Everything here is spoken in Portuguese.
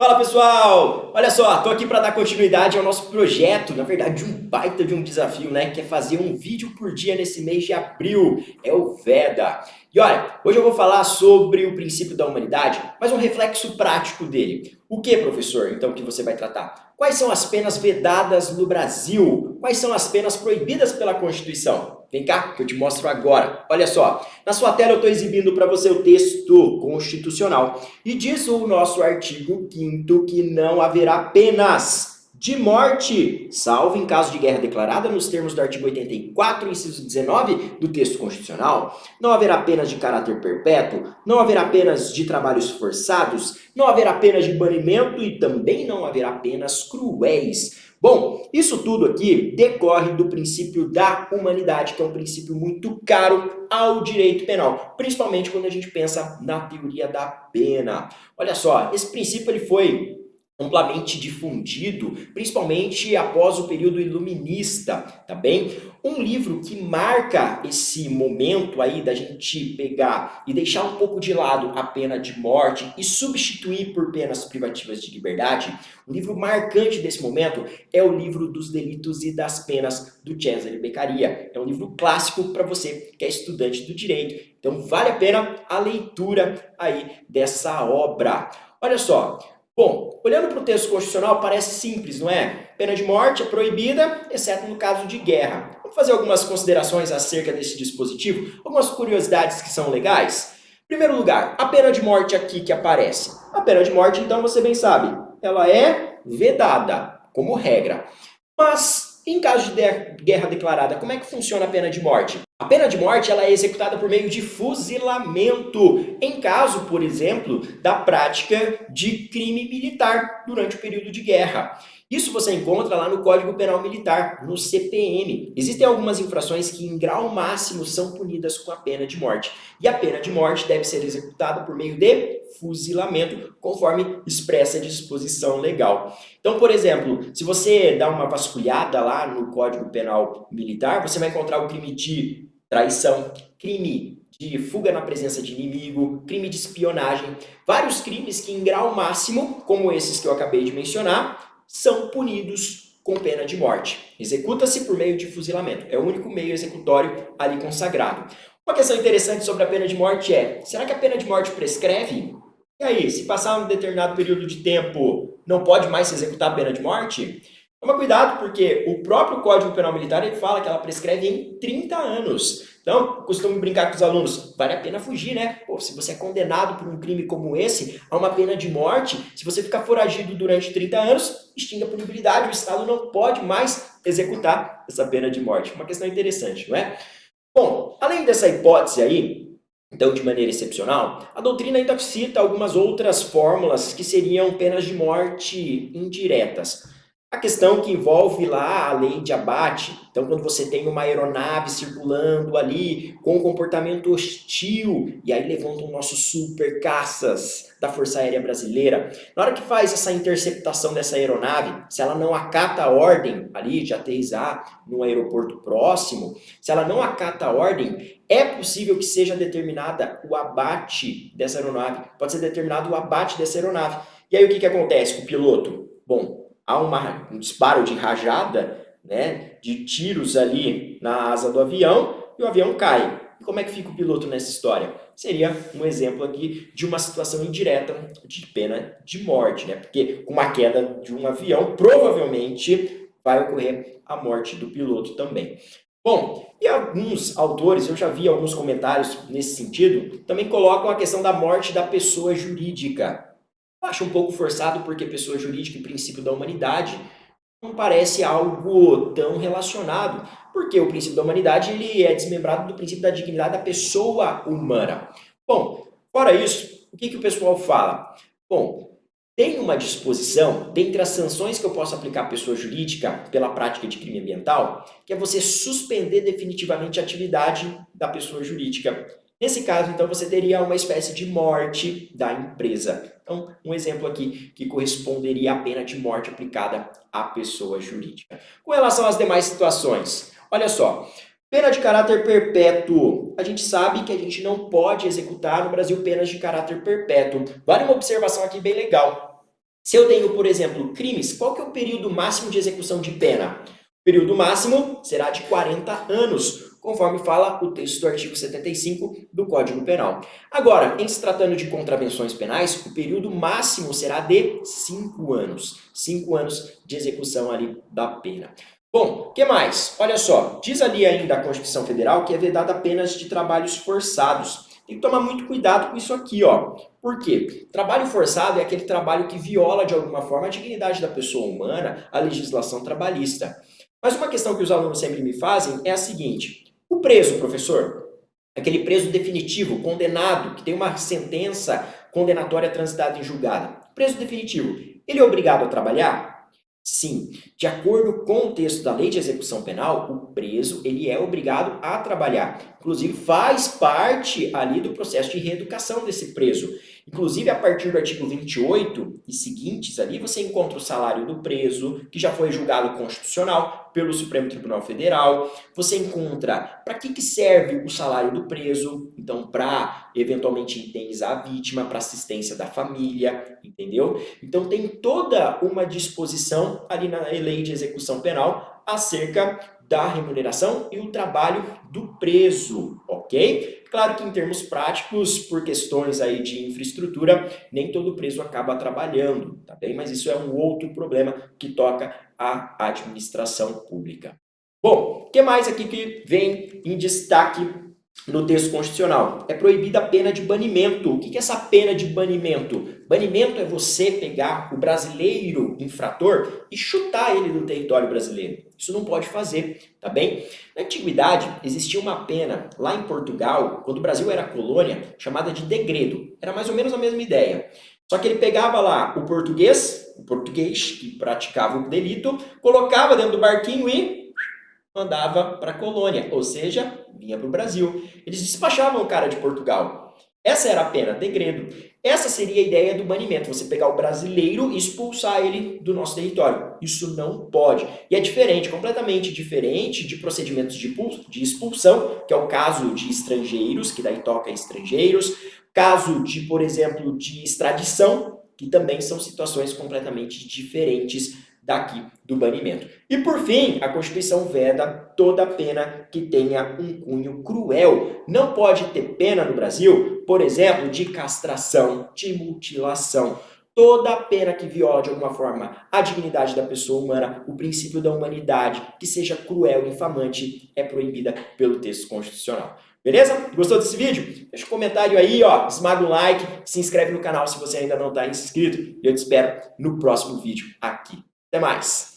Fala pessoal! Olha só, tô aqui para dar continuidade ao nosso projeto, na verdade um baita de um desafio, né? Que é fazer um vídeo por dia nesse mês de abril, é o VEDA. E olha, hoje eu vou falar sobre o princípio da humanidade, mas um reflexo prático dele. O que, professor, então, que você vai tratar? Quais são as penas vedadas no Brasil? Quais são as penas proibidas pela Constituição? Vem cá, que eu te mostro agora. Olha só, na sua tela eu estou exibindo para você o texto constitucional. E diz o nosso artigo 5º que não haverá penas de morte, salvo em caso de guerra declarada nos termos do artigo 84, inciso 19 do texto constitucional. Não haverá penas de caráter perpétuo, não haverá penas de trabalhos forçados, não haverá penas de banimento e também não haverá penas cruéis. Bom, isso tudo aqui decorre do princípio da humanidade, que é um princípio muito caro ao direito penal, principalmente quando a gente pensa na teoria da pena. Olha só, esse princípio ele foi amplamente difundido, principalmente após o período iluminista, tá bem? Um livro que marca esse momento aí da gente pegar e deixar um pouco de lado a pena de morte e substituir por penas privativas de liberdade, um livro marcante desse momento é o livro dos delitos e das penas do Cesare Beccaria. É um livro clássico para você que é estudante do direito. Então vale a pena a leitura aí dessa obra. Olha só, bom, olhando para o texto constitucional parece simples, não é? Pena de morte é proibida, exceto no caso de guerra. Vamos fazer algumas considerações acerca desse dispositivo, algumas curiosidades que são legais. Em primeiro lugar, a pena de morte aqui que aparece. A pena de morte, então, você bem sabe, ela é vedada, como regra. Mas, em caso de guerra declarada, como é que funciona a pena de morte? A pena de morte ela é executada por meio de fuzilamento, em caso, por exemplo, da prática de crime militar durante o período de guerra. Isso você encontra lá no Código Penal Militar, no CPM. Existem algumas infrações que, em grau máximo, são punidas com a pena de morte. E a pena de morte deve ser executada por meio de fuzilamento, conforme expressa a disposição legal. Então, por exemplo, se você dá uma vasculhada lá no Código Penal Militar, você vai encontrar o crime de traição, crime de fuga na presença de inimigo, crime de espionagem, vários crimes que em grau máximo, como esses que eu acabei de mencionar, são punidos com pena de morte. Executa-se por meio de fuzilamento. É o único meio executório ali consagrado. Uma questão interessante sobre a pena de morte é, será que a pena de morte prescreve? E aí, se passar um determinado período de tempo, não pode mais se executar a pena de morte? Toma cuidado, porque o próprio Código Penal Militar ele fala que ela prescreve em 30 anos. Então, costumo brincar com os alunos, vale a pena fugir, né? Pô, se você é condenado por um crime como esse, a uma pena de morte, se você ficar foragido durante 30 anos, extingue a punibilidade, o Estado não pode mais executar essa pena de morte. Uma questão interessante, não é? Bom, além dessa hipótese aí, então, de maneira excepcional, a doutrina ainda cita algumas outras fórmulas que seriam penas de morte indiretas. A questão que envolve lá a lei de abate. Então, quando você tem uma aeronave circulando ali com um comportamento hostil, e aí levantam nossos super caças da Força Aérea Brasileira, na hora que faz essa interceptação dessa aeronave, se ela não acata a ordem ali de aterrissar no aeroporto próximo, se ela não acata a ordem, é possível que seja determinada o abate dessa aeronave. Pode ser determinado o abate dessa aeronave. E aí o que acontece com o piloto? Bom, há um disparo de rajada, né, de tiros ali na asa do avião e o avião cai. E como é que fica o piloto nessa história? Seria um exemplo aqui de uma situação indireta de pena de morte, né? Porque com uma queda de um avião, provavelmente vai ocorrer a morte do piloto também. Bom, e alguns autores, eu já vi alguns comentários nesse sentido, também colocam a questão da morte da pessoa jurídica. Eu acho um pouco forçado porque pessoa jurídica e princípio da humanidade não parece algo tão relacionado, porque o princípio da humanidade ele é desmembrado do princípio da dignidade da pessoa humana. Bom, fora isso, o que o pessoal fala? Bom, tem uma disposição, dentre as sanções que eu posso aplicar à pessoa jurídica pela prática de crime ambiental, que é você suspender definitivamente a atividade da pessoa jurídica. Nesse caso, então, você teria uma espécie de morte da empresa. Então, um exemplo aqui que corresponderia à pena de morte aplicada à pessoa jurídica. Com relação às demais situações, olha só, pena de caráter perpétuo. A gente sabe que a gente não pode executar no Brasil penas de caráter perpétuo. Vale uma observação aqui bem legal. Se eu tenho, por exemplo, crimes, qual que é o período máximo de execução de pena? O período máximo será de 40 anos, conforme fala o texto do artigo 75 do Código Penal. Agora, em se tratando de contravenções penais, o período máximo será de 5 anos. 5 anos de execução ali da pena. Bom, o que mais? Olha só, diz ali ainda a Constituição Federal que é vedada apenas de trabalhos forçados. Tem que tomar muito cuidado com isso aqui, ó. Por quê? Trabalho forçado é aquele trabalho que viola de alguma forma a dignidade da pessoa humana, a legislação trabalhista. Mas uma questão que os alunos sempre me fazem é a seguinte: o preso, professor, aquele preso definitivo, condenado, que tem uma sentença condenatória transitada em julgado, preso definitivo, ele é obrigado a trabalhar? Sim, de acordo com o texto da Lei de Execução Penal, o preso ele é obrigado a trabalhar. Inclusive, faz parte ali do processo de reeducação desse preso. Inclusive, a partir do artigo 28 e seguintes ali, você encontra o salário do preso, que já foi julgado constitucional pelo Supremo Tribunal Federal. Você encontra para que serve o salário do preso, então para eventualmente indenizar a vítima, para assistência da família, entendeu? Então tem toda uma disposição ali na Lei de Execução Penal acerca da remuneração e o trabalho do preso, ok? Claro que em termos práticos, por questões aí de infraestrutura, nem todo preso acaba trabalhando, tá bem? Mas isso é um outro problema que toca à administração pública. Bom, o que mais aqui que vem em destaque no texto constitucional? É proibida a pena de banimento. O que é essa pena de banimento? Banimento é você pegar o brasileiro infrator e chutar ele do território brasileiro. Isso não pode fazer, tá bem? Na antiguidade, existia uma pena lá em Portugal, quando o Brasil era colônia, chamada de degredo. Era mais ou menos a mesma ideia. Só que ele pegava lá o português que praticava o delito, colocava dentro do barquinho e mandava para a colônia, ou seja, vinha para o Brasil. Eles despachavam o cara de Portugal. Essa era a pena, degredo. Essa seria a ideia do banimento, você pegar o brasileiro e expulsar ele do nosso território. Isso não pode. E é diferente, completamente diferente de procedimentos de expulsão, que é o caso de estrangeiros, que daí toca estrangeiros, caso de, por exemplo, de extradição, que também são situações completamente diferentes daqui do banimento. E por fim, a Constituição veda toda pena que tenha um cunho cruel. Não pode ter pena no Brasil, por exemplo, de castração, de mutilação. Toda pena que viola de alguma forma a dignidade da pessoa humana, o princípio da humanidade, que seja cruel e infamante, é proibida pelo texto constitucional. Beleza? Gostou desse vídeo? Deixa um comentário aí, ó, esmaga o like, se inscreve no canal se você ainda não está inscrito e eu te espero no próximo vídeo aqui. Até mais!